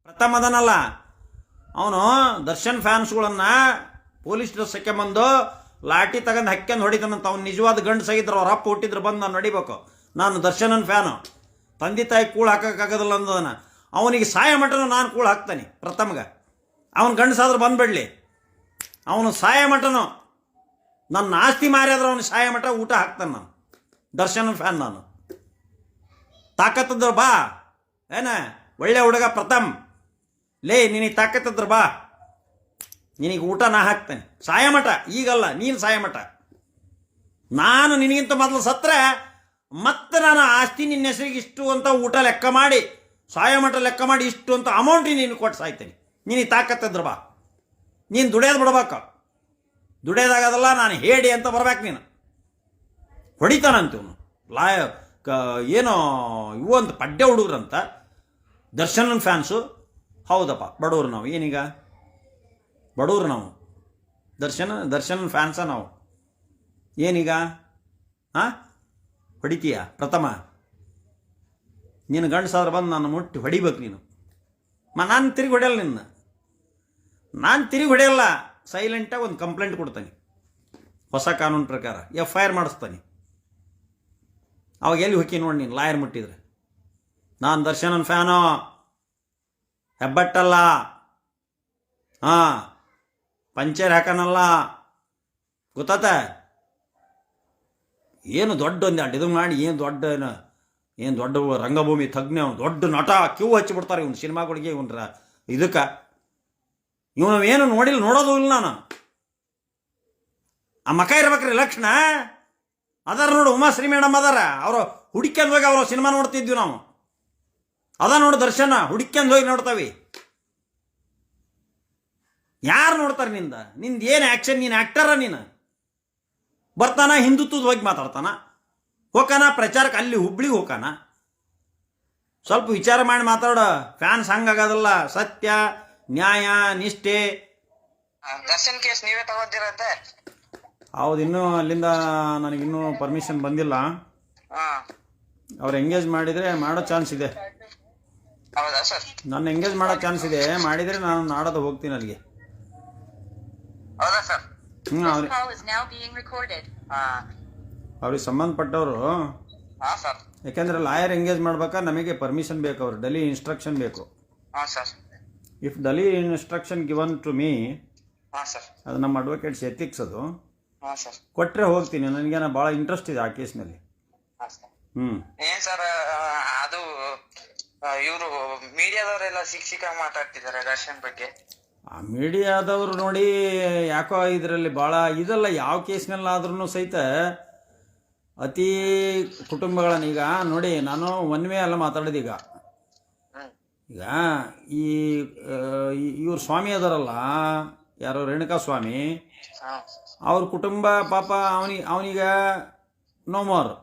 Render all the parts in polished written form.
ಪ್ರಥಮ್ ಅದನಲ್ಲ, ಅವನು ದರ್ಶನ್ ಫ್ಯಾನ್ಸ್ಗಳನ್ನ ಪೊಲೀಸ್ ಡ್ರೆಸ್ಸಕ್ಕೆ ಬಂದು ಲಾಠಿ ತಗೊಂಡು ಹಕ್ಕೊಂಡು ಹೊಡಿತಾನಂತ. ಅವ್ನು ನಿಜವಾದ ಗಂಡು ಸಹಿದ್ರು ಅವ್ರ ಅಪ್ಪ ಹುಟ್ಟಿದ್ರು ಬಂದು ನಾನು ನಡಿಬೇಕು, ನಾನು ದರ್ಶನನ್ ಫ್ಯಾನು, ತಂದೆ ತಾಯಿ ಕೂಳು ಹಾಕೋಕ್ಕಾಗೋದಿಲ್ಲ ಅಂದದನ. ಅವನಿಗೆ ಸಾಯ ಮಟನು ನಾನು ಕೂಳು ಹಾಕ್ತಾನೆ ಪ್ರಥಮ್ಗೆ. ಅವನು ಗಂಡಸಾದ್ರೂ ಬಂದುಬಿಡಲಿ, ಅವನು ಸಾಯ ಮಟನು ನನ್ನ ಆಸ್ತಿ ಮಾರಿಯಾದ್ರೆ ಅವನು ಸಾಯ ಮಠ ಊಟ ಹಾಕ್ತಾನೆ. ನಾನು ದರ್ಶನನ್ ಫ್ಯಾನ್, ನಾನು ತಾಕತ್ತಿದ್ರು ಬಾ, ಏನ ಒಳ್ಳೆ ಹುಡುಗ ಪ್ರಥಮ್, ಲೇ ನಿನಗೆ ತಾಕತ್ತಿದ್ರು ಬಾ, ನಿನಗೆ ಊಟ ನಾ ಹಾಕ್ತೇನೆ ಸಾಯ ಮಠ. ಈಗಲ್ಲ, ನೀನು ಸಾಯ ಮಠ. ನಾನು ನಿನಗಿಂತ ಮೊದಲು ಸತ್ತರೆ ಮತ್ತೆ ನಾನು ಆಸ್ತಿ ನಿನ್ನ ಹೆಸರಿಗೆ ಇಷ್ಟು ಅಂತ ಊಟ ಲೆಕ್ಕ ಮಾಡಿ, ಸಾಯ ಮಠ ಲೆಕ್ಕ ಮಾಡಿ ಇಷ್ಟು ಅಂತ ಅಮೌಂಟ್ ನೀನು ಕೊಟ್ಟು ಸಾಯ್ತೇನೆ. ನಿನಗೆ ತಾಕತ್ತಿದ್ರು ಬಾ, ನೀನು ದುಡಿಯೋದು ಬಿಡ್ಬೇಕು. ದುಡಿಯೋದಾಗದಲ್ಲ, ನಾನು ಹೇಳಿ ಅಂತ ಬರ್ಬೇಕು. ನೀನು ಹೊಡಿತಾನಂತೀವನು ಏನೋ ಇವು ಅಂತ ಪಡ್ಡೆ ಹುಡುಗ್ರಂತ ದರ್ಶನನ್ ಫ್ಯಾನ್ಸು. ಹೌದಪ್ಪ, ಬಡವ್ರು ನಾವು, ಏನೀಗ ಬಡವ್ರು ನಾವು, ದರ್ಶನನ್ ಫ್ಯಾನ್ಸ ನಾವು, ಏನೀಗ ಹಾಂ ಹೊಡಿತೀಯ ಪ್ರಥಮ? ನೀನು ಗಂಡಸಾದ್ರೆ ಬಂದು ನಾನು ಮುಟ್ಟಿ ಹೊಡಿಬೇಕು ನೀನು. ನಾನು ತಿರುಗಿ ಹೊಡೆಯಲ್ಲ ನಿನ್ನ, ನಾನು ತಿರುಗಿ ಹೊಡೆಯಲ್ಲ. ಸೈಲೆಂಟಾಗಿ ಒಂದು ಕಂಪ್ಲೇಂಟ್ ಕೊಡ್ತಾನೆ, ಹೊಸ ಕಾನೂನು ಪ್ರಕಾರ FIR ಮಾಡಿಸ್ತಾನೆ. ಅವಾಗ ಎಲ್ಲಿ ಹೋಗಿ ನೋಡಿ ನೀನು ಲಾಯರ್ ಮುಟ್ಟಿದ್ರೆ. ನಾನು ದರ್ಶನನ್ ಫ್ಯಾನು, ಹೆಬ್ಬಟ್ಟಲ್ಲ, ಹಾಂ ಪಂಚರ್ ಹಾಕನಲ್ಲ, ಗೊತ್ತಾತ? ಏನು ದೊಡ್ಡ ಒಂದು ಇದು ಮಾಡಿ ಏನು ದೊಡ್ಡ ರಂಗಭೂಮಿ ತಜ್ಞ, ದೊಡ್ಡ ನಟ, ಕ್ಯೂ ಹಚ್ಚಿಬಿಡ್ತಾರೆ ಇವನು ಸಿನಿಮಾಗಳಿಗೆ. ಇವನ್ರ ಇದಕ್ಕೆ ಇವನು ಏನು ನೋಡೋದು ಇಲ್ಲ ನಾನು. ಆ ಮಕ ಇರ್ಬೇಕ್ರಿ ಲಕ್ಷಣ ಅದಾರ ನೋಡು. ಉಮಾಶ್ರೀ ಮೇಡಮ್ ಅದಾರ, ಅವರು ಹುಡುಕ್ಯಂದು ಹೋಗಿ ಅವರು ಸಿನಿಮಾ ನೋಡ್ತಿದ್ವಿ ನಾವು. ಅದ ನೋಡು ದರ್ಶನ, ಹುಡುಕ್ಯಂದು ಹೋಗಿ ನೋಡ್ತಾವಿ. ಯಾರು ನೋಡ್ತಾರೆ ನಿಂದು ಏನು ಆ್ಯಕ್ಷನ್? ನೀನು ಆ್ಯಕ್ಟರ ನೀನು. ಬರ್ತಾನ ಹಿಂದುತ್ವದ ಬಗ್ಗೆ ಮಾತಾಡ್ತಾನ, ಹೋಗಾನ ಪ್ರಚಾರಕ್ಕೆ ಅಲ್ಲಿ ಹುಬ್ಳಿಗೆ ಹೋಗಾನ. ಸ್ವಲ್ಪ ವಿಚಾರ ಮಾಡಿ ಮಾತಾಡ. ಫ್ಯಾನ್ಸ್ ಹಂಗಾಗೋದಲ್ಲ, ಸತ್ಯ ನ್ಯಾಯ ನಿಷ್ಠೆ. ದರ್ಶನ್ ಕೇಸ್ ನೀವೇ ತಗೋದಿರತ್ತೆ? ಹೌದು, ಇನ್ನೂ ಅಲ್ಲಿಂದ ನನಗಿನ್ನೂ ಪರ್ಮಿಷನ್ ಬಂದಿಲ್ಲ. ಅವ್ರು ಎಂಗೇಜ್ ಮಾಡಿದರೆ ಮಾಡೋ ಚಾನ್ಸ್ ಇದೆ. ಹೌದಾ ಸರ್? ನನ್ನ ಎಂಗೇಜ್ ಮಾಡೋ ಚಾನ್ಸ್ ಇದೆ. ಮಾಡಿದರೆ ನಾನು ನಾಡೋದು ಹೋಗ್ತೀನಿ ಅಲ್ಲಿಗೆ. ಹೌದಾ ಸರ್? ಅವ್ರಿಗೆ ಸಂಬಂಧಪಟ್ಟವರು. ಹಾಂ ಸರ್. ಯಾಕೆಂದ್ರೆ ಲಾಯರ್ ಎಂಗೇಜ್ ಮಾಡ್ಬೇಕಾ ನಮಗೆ ಪರ್ಮಿಷನ್ ಬೇಕು, ಅವ್ರು ಡೆಲಿ ಇನ್ಸ್ಟ್ರಕ್ಷನ್ ಬೇಕು. ಹಾಂ sir. If daily instruction given to me, ಹಾಂ ಸರ್, ಅದು ನಮ್ಮ ಅಡ್ವೊಕೇಟ್ಸ್ ಎಥಿಕ್ಸ್, ಅದು ಹಾಂ ಸರ್, ಕೊಟ್ಟರೆ ಹೋಗ್ತೀನಿ. ನನಗೇನೋ ಭಾಳ ಇಂಟ್ರೆಸ್ಟ್ ಇದೆ ಆ ಕೇಸ್ನಲ್ಲಿ. ಹಾಂ ಸರ್. ಏನ್ ಸರ್ ಅದು ಇವರು ಮೀಡಿಯಾದವರೆಲ್ಲ ಶಿಕ್ಷಕ ಮಾತಾಡ್ತಿದ್ದಾರೆ ದರ್ಶನ್ ಬಗ್ಗೆ. ಆ ಮೀಡಿಯಾದವರು ನೋಡಿ ಯಾಕೋ ಇದರಲ್ಲಿ ಭಾಳ ಇದೆಲ್ಲ, ಯಾವ ಕೇಸ್ನಲ್ಲಾದ್ರೂ ಸಹಿತ ಅತಿ ಕುಟುಂಬಗಳನ್ನ. ಈಗ ನೋಡಿ, ನಾನು ಒನ್ ವೇ ಎಲ್ಲ ಮಾತಾಡೋದೀಗ. ಈಗ ಇವ್ರ ಸ್ವಾಮಿ ಅದಾರಲ್ಲ, ಯಾರು ರೇಣುಕಾ ಸ್ವಾಮಿ, ಅವ್ರ ಕುಟುಂಬ ಪಾಪ ಅವನಿಗ ನೋ ಮೋರ್.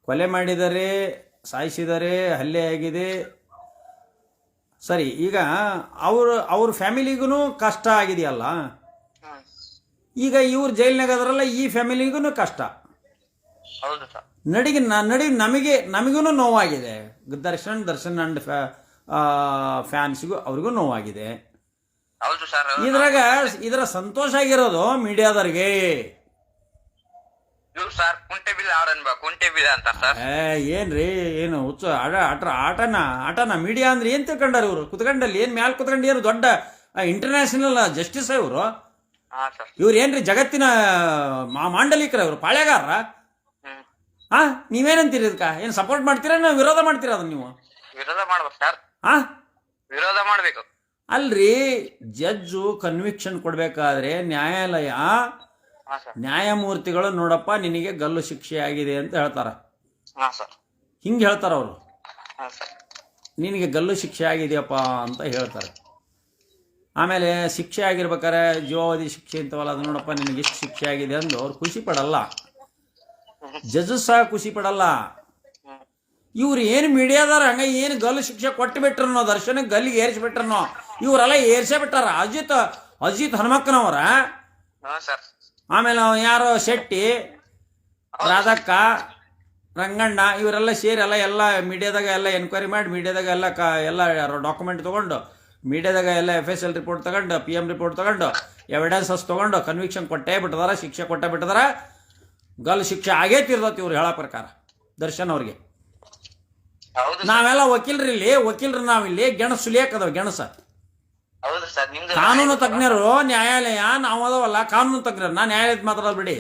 ಕೊಲೆ ಮಾಡಿದ್ದಾರೆ, ಸಾಯಿಸಿದ್ದಾರೆ, ಹಲ್ಲೆ ಆಗಿದೆ. ಸರಿ, ಈಗ ಅವ್ರ ಫ್ಯಾಮಿಲಿಗೂ ಕಷ್ಟ ಆಗಿದೆಯಲ್ಲ. ಈಗ ಇವ್ರು ಜೈಲ್ನಾಗ ಅದರಲ್ಲ, ಈ ಫ್ಯಾಮಿಲಿಗೂ ಕಷ್ಟ. ನಡಿ ನಮಗೂ ನೋವಾಗಿದೆ. ದರ್ಶನ್ ಅಂಡ್ ಫ್ಯಾನ್ಸ್ಗೂ ಅವ್ರಿಗೂ ನೋವಾಗಿದೆ. ಇದರ ಸಂತೋಷ ಆಗಿರೋದು ಮೀಡಿಯಾದವ್ರಿಗೆ. ಏನ್ರಿ, ಏನು ಹುಚ್ಚ ಆಟನ ಮೀಡಿಯಾ ಅಂದ್ರೆ ಏನ್ ತಿಳ್ಕೊಂಡಾರ ಇವರು? ಕುತ್ಕೊಂಡಲ್ಲಿ ಏನ್ ಮ್ಯಾಲ್ ಕುತ್ಕೊಂಡು ಏನು ದೊಡ್ಡ ಇಂಟರ್ನ್ಯಾಷನಲ್ ಜಸ್ಟಿಸ್ ಇವರು? ಇವ್ರು ಏನ್ರಿ ಜಗತ್ತಿನ ಮಾಂಡಲಿಕರ? ಇವರು ಪಾಳೆಗಾರ? ನೀವೇನಂತೀರಿ ಇದಕ್ಕ? ಏನ್ ಸಪೋರ್ಟ್ ಮಾಡ್ತೀರಾ, ವಿರೋಧ ಮಾಡ್ತೀರಾ? ಅದನ್ನ ನೀವು ವಿರೋಧ ಮಾಡ್ಬೇಕು ಸರ್. ವಿರೋಧ ಮಾಡ್ಬೇಕು ಅಲ್ರಿ. ಜಡ್ಜು ಕನ್ವಿಕ್ಷನ್ ಕೊಡ್ಬೇಕಾದ್ರೆ ನ್ಯಾಯಾಲಯ ನ್ಯಾಯಮೂರ್ತಿಗಳು, ನೋಡಪ್ಪ ನಿನಗೆ ಗಲ್ಲು ಶಿಕ್ಷೆ ಆಗಿದೆ ಅಂತ ಹೇಳ್ತಾರ. ಹಿಂಗೆ ಹೇಳ್ತಾರ ಅವರು. ನಿನಗೆ ಗಲ್ಲು ಶಿಕ್ಷೆ ಆಗಿದೆಯಪ್ಪ ಅಂತ ಹೇಳ್ತಾರೆ. ಆಮೇಲೆ ಶಿಕ್ಷೆ ಆಗಿರ್ಬೇಕಾರೆ ಜೀವಾವಧಿ ಶಿಕ್ಷೆ ಅಂತವಲ್ಲ, ಅದು ನೋಡಪ್ಪ ನಿನಗೆ ಎಷ್ಟು ಶಿಕ್ಷೆ ಆಗಿದೆ ಅಂದು ಅವ್ರು ಖುಷಿ ಪಡಲ್ಲ. ಜಡ್ಜಸ್ ಸಹ ಖುಷಿ ಪಡಲ್ಲ. ಇವ್ರು ಏನು ಮೀಡಿಯಾದಾರ ಹಂಗ ಏನು ಗಲ್ಲು ಶಿಕ್ಷೆ ಕೊಟ್ಟು ಬಿಟ್ರನೋ, ದರ್ಶನಕ್ಕೆ ಗಲ್ಲಿಗೆ ಏರಿಸಿಬಿಟ್ರನೋ, ಇವರೆಲ್ಲ ಏರ್ಸೇ ಬಿಟ್ಟಾರ. ಅಜಿತ್ ಹನುಮಕ್ಕನವರ, ಆಮೇಲೆ ಯಾರೋ ಶೆಟ್ಟಿ, ರಾಧಕ್ಕ, ರಂಗಣ್ಣ ಇವರೆಲ್ಲ ಸೇರಿ ಎಲ್ಲ ಮೀಡಿಯಾದಾಗ ಎಲ್ಲ ಎನ್ಕ್ವೈರಿ ಮಾಡಿ ಮೀಡಿಯಾದಾಗ ಎಲ್ಲ ಡಾಕ್ಯುಮೆಂಟ್ ತೊಗೊಂಡು ಮೀಡಿಯಾದಾಗ ಎಲ್ಲ FSL ರಿಪೋರ್ಟ್ ತಗೊಂಡು PM ರಿಪೋರ್ಟ್ ತಗೊಂಡು ಎವಿಡೆನ್ಸಸ್ ತೊಗೊಂಡು ಕನ್ವಿಕ್ಷನ್ ಕೊಟ್ಟೇ ಬಿಟ್ಟಿದಾರ, ಶಿಕ್ಷೆ ಕೊಟ್ಟೇ ಬಿಟ್ಟಿದಾರ. ಗಲ್ ಶಿಕ್ಷೆ ಆಗೇ ತೀರ್ತತಿ ಇವ್ರು ಹೇಳೋ ಪ್ರಕಾರ ದರ್ಶನ್ ಅವ್ರಿಗೆ. ಹೌದು ನಾವೆಲ್ಲ ವಕೀಲರು ನಾವಿಲ್ಲಿ ಗೆಣಸು ಸುಲಿಯಾಕದವ ಗೆಣಸ. ಹೌದು ಸರ್ ನಿಮ್ದು ಕಾನೂನು ತಜ್ಞರು ನ್ಯಾಯಾಲಯ ನಾವು ಅದವಲ್ಲ ಕಾನೂನು ತಜ್ಞರು. ನಾ ನ್ಯಾಯಾಲಯದ ಮಾತಾಡೋದು ಬಿಡಿ,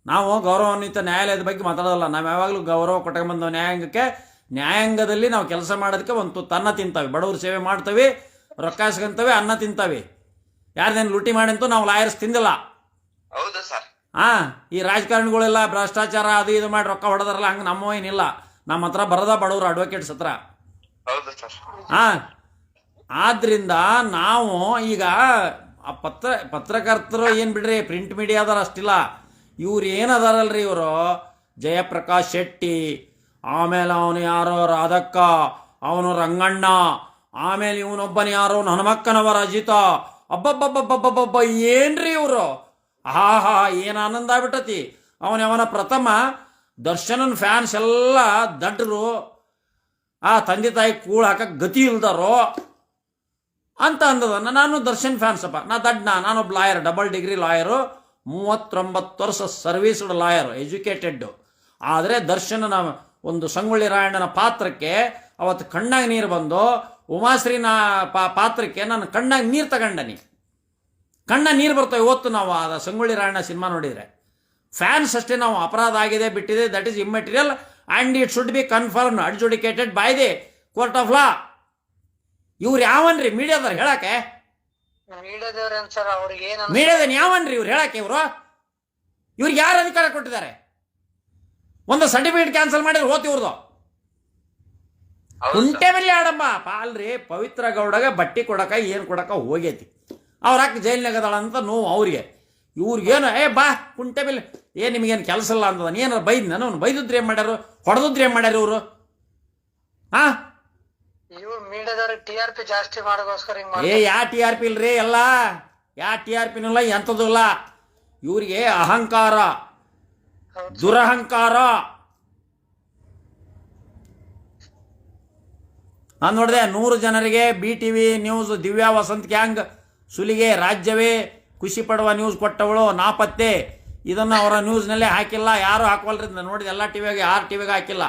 ನಾವು ಗೌರವಾನ್ವಿತ ನ್ಯಾಯಾಲಯದ ಬಗ್ಗೆ ಮಾತಾಡೋದಲ್ಲ. ನಾವು ಯಾವಾಗಲೂ ಗೌರವ ಕೊಟ್ಕೊಂಡ್ಬಂದವು ನ್ಯಾಯಾಂಗಕ್ಕೆ. ನ್ಯಾಯಾಂಗದಲ್ಲಿ ನಾವು ಕೆಲಸ ಮಾಡೋದಕ್ಕೆ ಒಂದು ಅನ್ನ ತಿಂತಾವೆ, ಬಡವ್ರ ಸೇವೆ ಮಾಡ್ತೇವೆ, ರೊಕ್ಕ ಇಸ್ಕೊಂತವೆ, ಅನ್ನ ತಿಂತಾವೆ. ಯಾರ್ದೇನು ಲೂಟಿ ಮಾಡಂತೂ ನಾವು ಲಾಯರ್ಸ್ ತಿಂದಿಲ್ಲ. ಹೌದು ಸರ್. ಈ ರಾಜಕಾರಣಿಗಳೆಲ್ಲ ಭ್ರಷ್ಟಾಚಾರ ಅದು ಇದು ಮಾಡಿ ರೊಕ್ಕ ಹೊಡೆದಾರಲ್ಲ, ಹಂಗೆ ನಮ್ಮ ಏನಿಲ್ಲ. ನಮ್ಮ ಹತ್ರ ಬರೋದ ಬಡವರು ಅಡ್ವೊಕೇಟ್ಸ್ ಹತ್ರ. ಹೌದು ಸರ್. ಆದ್ರಿಂದ ನಾವು ಈಗ ಆ ಪತ್ರಕರ್ತರು ಏನು ಬಿಡ್ರಿ, ಪ್ರಿಂಟ್ ಮೀಡಿಯಾದಾರ ಅಷ್ಟಿಲ್ಲ. ಇವ್ರು ಏನದಾರಲ್ರಿ, ಇವರು ಜಯಪ್ರಕಾಶ್ ಶೆಟ್ಟಿ, ಆಮೇಲೆ ಅವನು ಯಾರೋ ರಾಧಕ್ಕ, ಅವನು ರಂಗಣ್ಣ, ಆಮೇಲೆ ಇವನೊಬ್ಬನ ಯಾರೋ ಹನುಮಕ್ಕನವರ ಅಜಿತ. ಅಬ್ಬಬ್ಬಬ್ಬಬ್ಬಬ್ಬಬ್ಬ ಏನ್ರಿ ಇವರು! ಆಹಾ ಏನು ಆನಂದ ಆಗ್ಬಿಟ್ಟತಿ. ಅವನ ಪ್ರಥಮ ದರ್ಶನನ್ ಫ್ಯಾನ್ಸ್ ಎಲ್ಲ ದಡ್ಡರು, ತಂದೆ ತಾಯಿ ಕೂಳು ಹಾಕಕ್ಕೆ ಗತಿ ಇಲ್ದಾರೋ ಅಂತ ಅಂದದ. ನಾನು ದರ್ಶನ್ ಫ್ಯಾನ್ಸಪ್ಪ, ನಾನೊಬ್ಬ ಲಾಯರ್, ಡಬಲ್ ಡಿಗ್ರಿ ಲಾಯರು, 39 ವರ್ಷ ಸರ್ವೀಸ್ಡ್ ಲಾಯರ್, ಎಜುಕೇಟೆಡ್. ಆದರೆ ದರ್ಶನನ ಒಂದು ಸಂಗೊಳ್ಳಿ ರಾಯಣ್ಣನ ಪಾತ್ರಕ್ಕೆ ಅವತ್ತು ಕಣ್ಣಾಗ ನೀರು ಬಂದು, ಉಮಾಶ್ರೀನ ಪಾತ್ರಕ್ಕೆ ನಾನು ಕಣ್ಣಾಗ ನೀರು ತಗೊಂಡನಿ. ಕಣ್ಣ ನೀರು ಬರ್ತವೆ ಇವತ್ತು ನಾವು ಆ ಸಂಗೊಳ್ಳಿ ರಾಯಣ್ಣ ಸಿನಿಮಾ ನೋಡಿದರೆ. ಫ್ಯಾನ್ಸ್ ಅಷ್ಟೇ ನಾವು ಅಪರಾಧ ಆಗಿದೆ ಬಿಟ್ಟಿದೆ, that is immaterial and it should be confirm adjudicated by the court of law. ಇವ್ರು ಯಾವನ್ರಿ ಮೀಡಿಯಾದವ್ರು ಹೇಳಕ್ಕೆ? ಮೀಡಿಯಾದನ್ ಯಾವನ್ರಿ ಇವ್ರು ಹೇಳಕ್ಕೆ? ಇವ್ರಿಗೆ ಯಾರು ಅಧಿಕಾರ ಕೊಟ್ಟಿದ್ದಾರೆ? ಒಂದು ಸರ್ಟಿಫಿಕೇಟ್ ಕ್ಯಾನ್ಸಲ್ ಮಾಡಿದ್ರೆ ಹೋತ್ ಇವ್ರದು. ಕುಂಟೆ ಮೇಲೆ ಆಡಮ್ಮ ಪಾಲ್ರಿ. ಪವಿತ್ರ ಗೌಡಗೆ ಬಟ್ಟಿ ಕೊಡಕ ಏನು ಕೊಡಕ ಹೋಗೈತಿ, ಅವ್ರ ಅಕ್ಕ ಜೈಲ್ನಾಗದಾಳ ಅಂತ ನೋವು ಅವ್ರಿಗೆ. ಇವ್ರಿಗೇನು ಬಾ ಕುಂಟೆ ಮೇಲೆ ನಿಮಗೇನು ಕೆಲಸ ಇಲ್ಲ ಅಂತದ. ಏನಾರ ಬೈದ್ ನಾನು ಬೈದಿದ್ರೆ ಏನು ಮಾಡ್ಯಾರು, ಹೊಡೆದಿದ್ರೆ ಏನು ಮಾಡ್ಯಾರ ಇವರು? ಯಾ TRP ಇಲ್ರಿ, ಎಲ್ಲ ಯಾ TRPನೂ ಇಲ್ಲ, ಎಂಥದ್ದು ಇಲ್ಲ. ಇವ್ರಿಗೆ ಅಹಂಕಾರ, ದುರಹಂಕಾರ. ನಾನು ನೋಡಿದೆ 100 ಜನರಿಗೆ BTV news Divya Vasanth gang ಸುಲಿಗೆ, ರಾಜ್ಯವೇ ಖುಷಿ ಪಡುವ ನ್ಯೂಸ್ ಕೊಟ್ಟವಳು ನಾಪತ್ತೆ. ಇದನ್ನು ಅವರ ನ್ಯೂಸ್ನಲ್ಲೇ ಹಾಕಿಲ್ಲ, ಯಾರು ಹಾಕವಲ್ರಿ. ನೋಡಿದೆ ಎಲ್ಲ ಟಿವಿಗೆ, 6 ಟಿವಿಗೆ ಹಾಕಿಲ್ಲ.